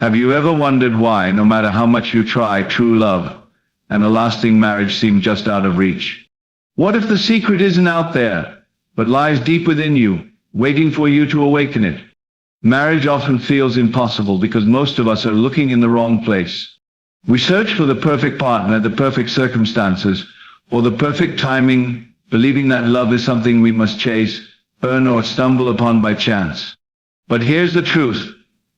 Have you ever wondered why, no matter how much you try, true love and a lasting marriage seem just out of reach? What if the secret isn't out there, but lies deep within you, waiting for you to awaken it? Marriage often feels impossible because most of us are looking in the wrong place. We search for the perfect partner, the perfect circumstances, or the perfect timing, believing that love is something we must chase, earn, or stumble upon by chance. But here's the truth.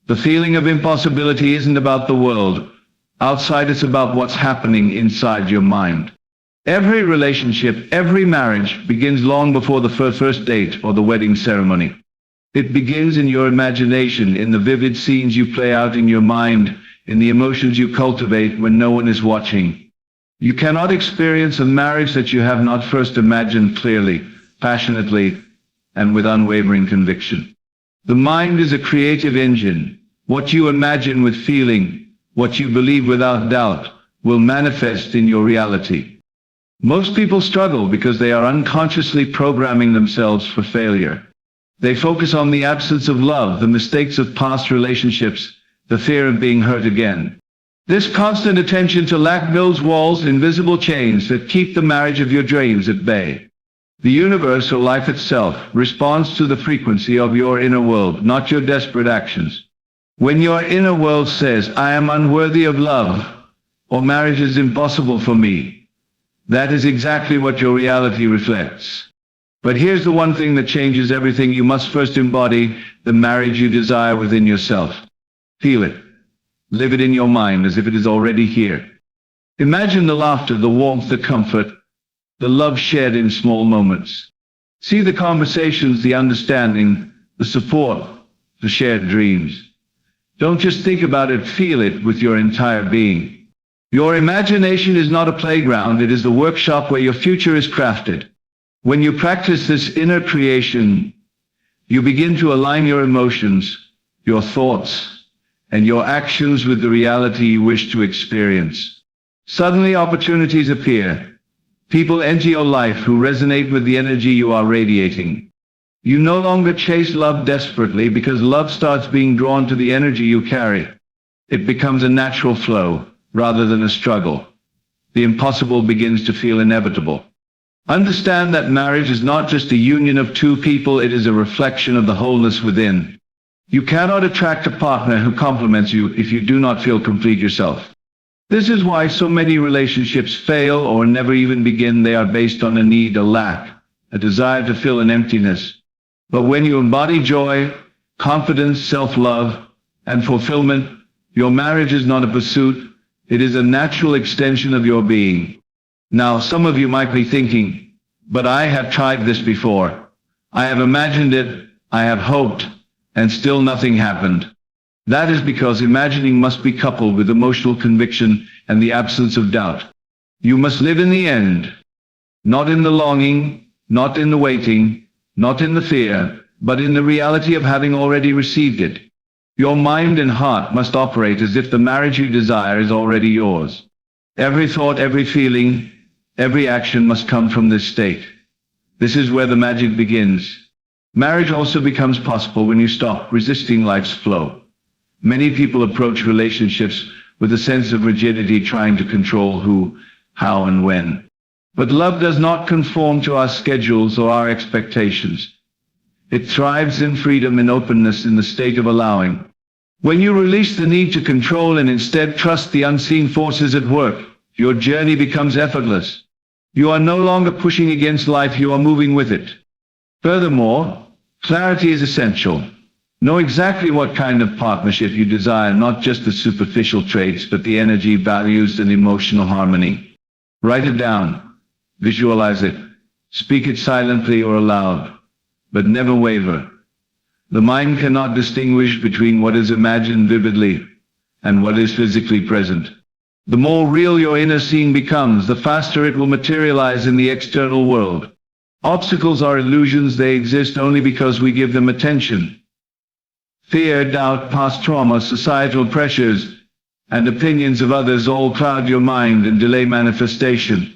The feeling of impossibility isn't about the world outside, it's about what's happening inside your mind. Every relationship, every marriage begins long before the first date or the wedding ceremony. It begins in your imagination, in the vivid scenes you play out in your mind, in the emotions you cultivate when no one is watching. You cannot experience a marriage that you have not first imagined clearly, passionately, and with unwavering conviction. The mind is a creative engine. What you imagine with feeling, what you believe without doubt, will manifest in your reality. Most people struggle because they are unconsciously programming themselves for failure. They focus on the absence of love, the mistakes of past relationships, the fear of being hurt again. This constant attention to lack builds walls, invisible chains that keep the marriage of your dreams at bay. The universe, or life itself, responds to the frequency of your inner world, not your desperate actions. When your inner world says, "I am unworthy of love," or "marriage is impossible for me," that is exactly what your reality reflects. But here's the one thing that changes everything. You must first embody the marriage you desire within yourself. Feel it. Live it in your mind as if it is already here. Imagine the laughter, the warmth, the comfort, the love shared in small moments. See the conversations, the understanding, the support, the shared dreams. Don't just think about it, feel it with your entire being. Your imagination is not a playground, it is the workshop where your future is crafted. When you practice this inner creation, you begin to align your emotions, your thoughts, and your actions with the reality you wish to experience. Suddenly opportunities appear. People enter your life who resonate with the energy you are radiating. You no longer chase love desperately because love starts being drawn to the energy you carry. It becomes a natural flow rather than a struggle. The impossible begins to feel inevitable. Understand that marriage is not just a union of two people, it is a reflection of the wholeness within. You cannot attract a partner who complements you if you do not feel complete yourself. This is why so many relationships fail or never even begin. They are based on a need, a lack, a desire to fill an emptiness. But when you embody joy, confidence, self-love, and fulfillment, your marriage is not a pursuit, it is a natural extension of your being. Now, some of you might be thinking, but I have tried this before. I have imagined it, I have hoped, and still nothing happened. That is because imagining must be coupled with emotional conviction and the absence of doubt. You must live in the end, not in the longing, not in the waiting, not in the fear, but in the reality of having already received it. Your mind and heart must operate as if the marriage you desire is already yours. Every thought, every feeling, every action must come from this state. This is where the magic begins. Marriage also becomes possible when you stop resisting life's flow. Many people approach relationships with a sense of rigidity, trying to control who, how, and when. But love does not conform to our schedules or our expectations. It thrives in freedom and openness, in the state of allowing. When you release the need to control and instead trust the unseen forces at work, your journey becomes effortless. You are no longer pushing against life, you are moving with it. Furthermore, clarity is essential. Know exactly what kind of partnership you desire, not just the superficial traits, but the energy, values, and emotional harmony. Write it down. Visualize it. Speak it silently or aloud, but never waver. The mind cannot distinguish between what is imagined vividly and what is physically present. The more real your inner seeing becomes, the faster it will materialize in the external world. Obstacles are illusions, they exist only because we give them attention. Fear, doubt, past trauma, societal pressures, and opinions of others all cloud your mind and delay manifestation.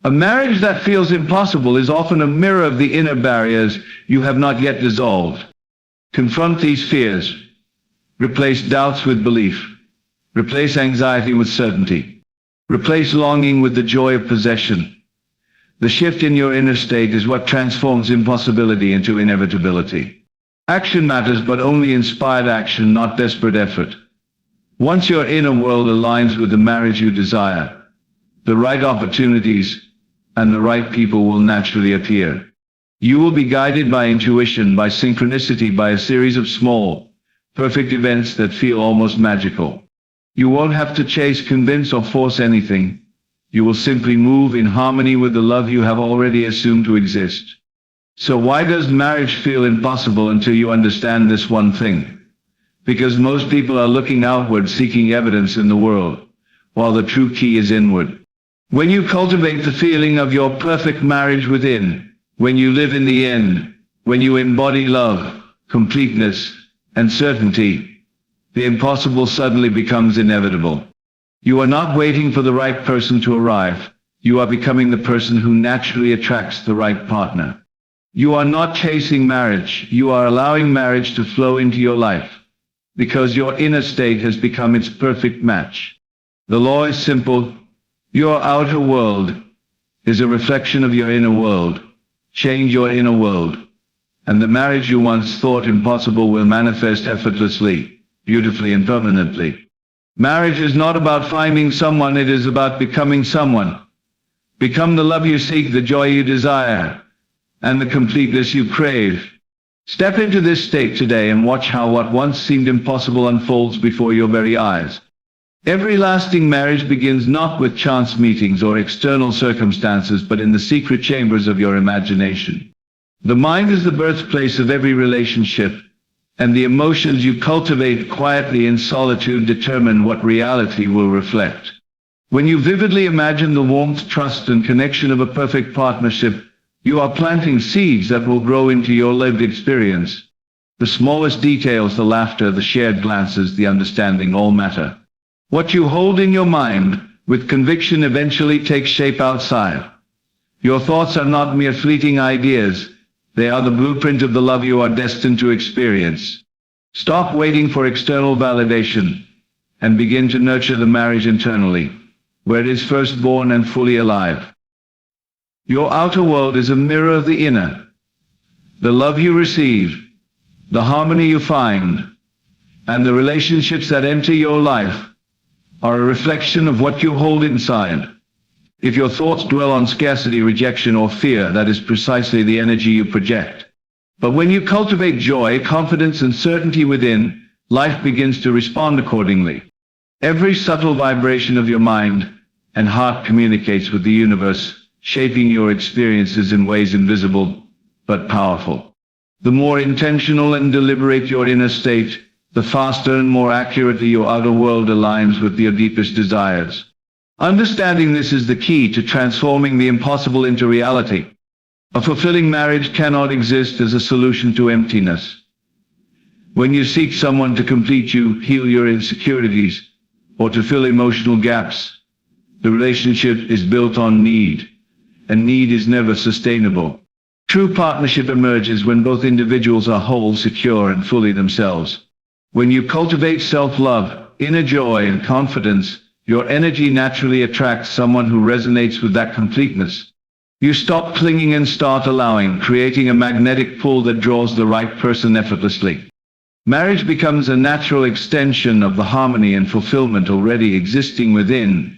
A marriage that feels impossible is often a mirror of the inner barriers you have not yet dissolved. Confront these fears. Replace doubts with belief. Replace anxiety with certainty. Replace longing with the joy of possession. The shift in your inner state is what transforms impossibility into inevitability. Action matters, but only inspired action, not desperate effort. Once your inner world aligns with the marriage you desire, the right opportunities and the right people will naturally appear. You will be guided by intuition, by synchronicity, by a series of small, perfect events that feel almost magical. You won't have to chase, convince, or force anything. You will simply move in harmony with the love you have already assumed to exist. So why does marriage feel impossible until you understand this one thing? Because most people are looking outward, seeking evidence in the world, while the true key is inward. When you cultivate the feeling of your perfect marriage within, when you live in the end, when you embody love, completeness, and certainty, the impossible suddenly becomes inevitable. You are not waiting for the right person to arrive. You are becoming the person who naturally attracts the right partner. You are not chasing marriage. You are allowing marriage to flow into your life, because your inner state has become its perfect match. The law is simple. Your outer world is a reflection of your inner world. Change your inner world, and the marriage you once thought impossible will manifest effortlessly, beautifully, and permanently. Marriage is not about finding someone, it is about becoming someone. Become the love you seek, the joy you desire, and the completeness you crave. Step into this state today and watch how what once seemed impossible unfolds before your very eyes. Every lasting marriage begins not with chance meetings or external circumstances, but in the secret chambers of your imagination. The mind is the birthplace of every relationship, and the emotions you cultivate quietly in solitude determine what reality will reflect. When you vividly imagine the warmth, trust, and connection of a perfect partnership, you are planting seeds that will grow into your lived experience. The smallest details, the laughter, the shared glances, the understanding, all matter. What you hold in your mind, with conviction, eventually takes shape outside. Your thoughts are not mere fleeting ideas. They are the blueprint of the love you are destined to experience. Stop waiting for external validation, and begin to nurture the marriage internally, where it is first born and fully alive. Your outer world is a mirror of the inner. The love you receive, the harmony you find, and the relationships that enter your life are a reflection of what you hold inside. If your thoughts dwell on scarcity, rejection, or fear, that is precisely the energy you project. But when you cultivate joy, confidence, and certainty within, life begins to respond accordingly. Every subtle vibration of your mind and heart communicates with the universe, shaping your experiences in ways invisible but powerful. The more intentional and deliberate your inner state, the faster and more accurately your outer world aligns with your deepest desires. Understanding this is the key to transforming the impossible into reality. A fulfilling marriage cannot exist as a solution to emptiness. When you seek someone to complete you, heal your insecurities, or to fill emotional gaps, the relationship is built on need, and need is never sustainable. True partnership emerges when both individuals are whole, secure, and fully themselves. When you cultivate self-love, inner joy, and confidence, your energy naturally attracts someone who resonates with that completeness. You stop clinging and start allowing, creating a magnetic pull that draws the right person effortlessly. Marriage becomes a natural extension of the harmony and fulfillment already existing within,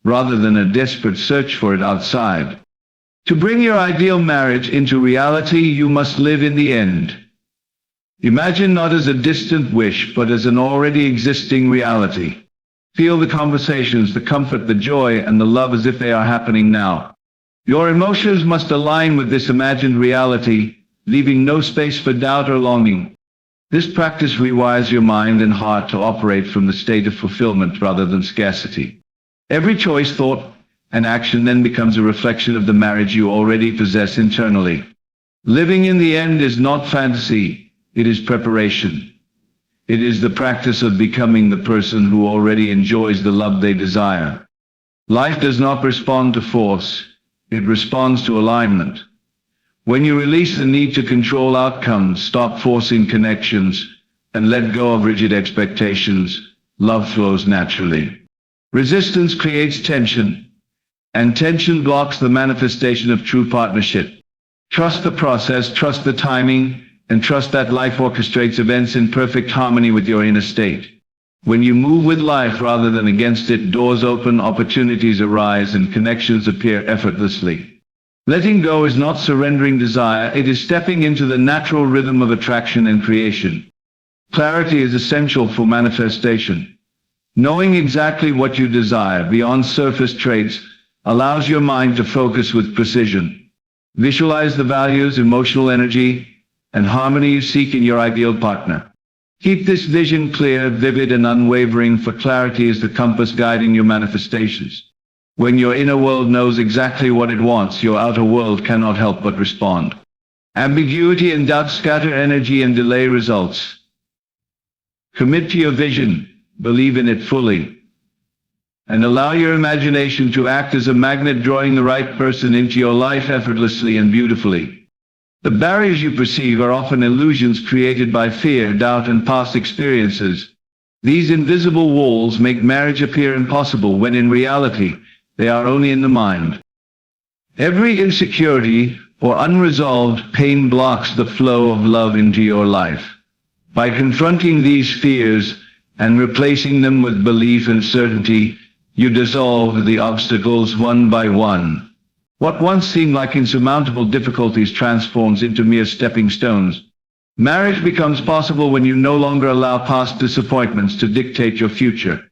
rather than a desperate search for it outside. To bring your ideal marriage into reality, you must live in the end. Imagine not as a distant wish, but as an already existing reality. Feel the conversations, the comfort, the joy, and the love as if they are happening now. Your emotions must align with this imagined reality, leaving no space for doubt or longing. This practice rewires your mind and heart to operate from the state of fulfillment rather than scarcity. Every choice, thought, and action then becomes a reflection of the marriage you already possess internally. Living in the end is not fantasy, it is preparation. It is the practice of becoming the person who already enjoys the love they desire. Life does not respond to force, it responds to alignment. When you release the need to control outcomes, stop forcing connections, and let go of rigid expectations, love flows naturally. Resistance creates tension, and tension blocks the manifestation of true partnership. Trust the process, trust the timing, and trust that life orchestrates events in perfect harmony with your inner state. When you move with life rather than against it, doors open, opportunities arise, and connections appear effortlessly. Letting go is not surrendering desire, it is stepping into the natural rhythm of attraction and creation. Clarity is essential for manifestation. Knowing exactly what you desire beyond surface traits allows your mind to focus with precision. Visualize the values, emotional energy, and harmony you seek in your ideal partner. Keep this vision clear, vivid, and unwavering, for clarity is the compass guiding your manifestations. When your inner world knows exactly what it wants, your outer world cannot help but respond. Ambiguity and doubt scatter energy and delay results. Commit to your vision, believe in it fully, and allow your imagination to act as a magnet, drawing the right person into your life effortlessly and beautifully. The barriers you perceive are often illusions created by fear, doubt, and past experiences. These invisible walls make marriage appear impossible when in reality, they are only in the mind. Every insecurity or unresolved pain blocks the flow of love into your life. By confronting these fears and replacing them with belief and certainty, you dissolve the obstacles one by one. What once seemed like insurmountable difficulties transforms into mere stepping stones. Marriage becomes possible when you no longer allow past disappointments to dictate your future.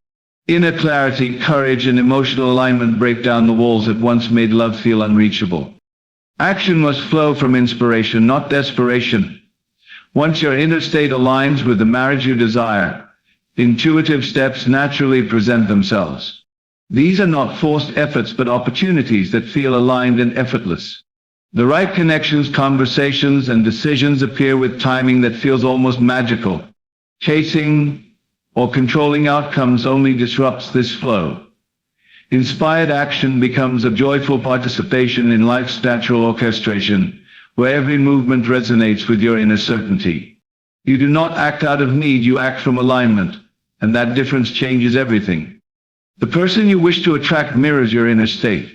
Inner clarity, courage, and emotional alignment break down the walls that once made love feel unreachable. Action must flow from inspiration, not desperation. Once your inner state aligns with the marriage you desire, intuitive steps naturally present themselves. These are not forced efforts but opportunities that feel aligned and effortless. The right connections, conversations, and decisions appear with timing that feels almost magical. Chasing or controlling outcomes only disrupts this flow. Inspired action becomes a joyful participation in life's natural orchestration, where every movement resonates with your inner certainty. You do not act out of need, you act from alignment, and that difference changes everything. The person you wish to attract mirrors your inner state.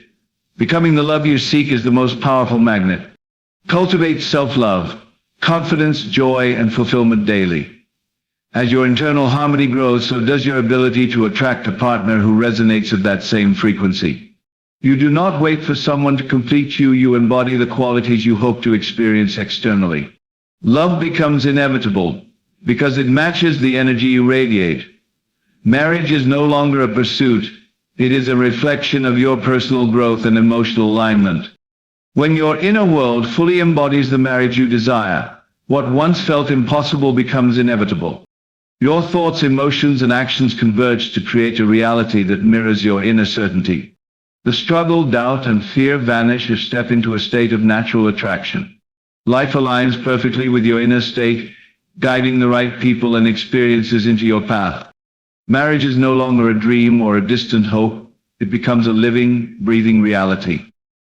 Becoming the love you seek is the most powerful magnet. Cultivate self-love, confidence, joy, and fulfillment daily. As your internal harmony grows, so does your ability to attract a partner who resonates at that same frequency. You do not wait for someone to complete you, you embody the qualities you hope to experience externally. Love becomes inevitable, because it matches the energy you radiate. Marriage is no longer a pursuit, it is a reflection of your personal growth and emotional alignment. When your inner world fully embodies the marriage you desire, what once felt impossible becomes inevitable. Your thoughts, emotions, and actions converge to create a reality that mirrors your inner certainty. The struggle, doubt, and fear vanish as you step into a state of natural attraction. Life aligns perfectly with your inner state, guiding the right people and experiences into your path. Marriage is no longer a dream or a distant hope, it becomes a living, breathing reality.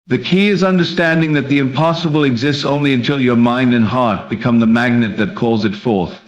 The key is understanding that the impossible exists only until your mind and heart become the magnet that calls it forth.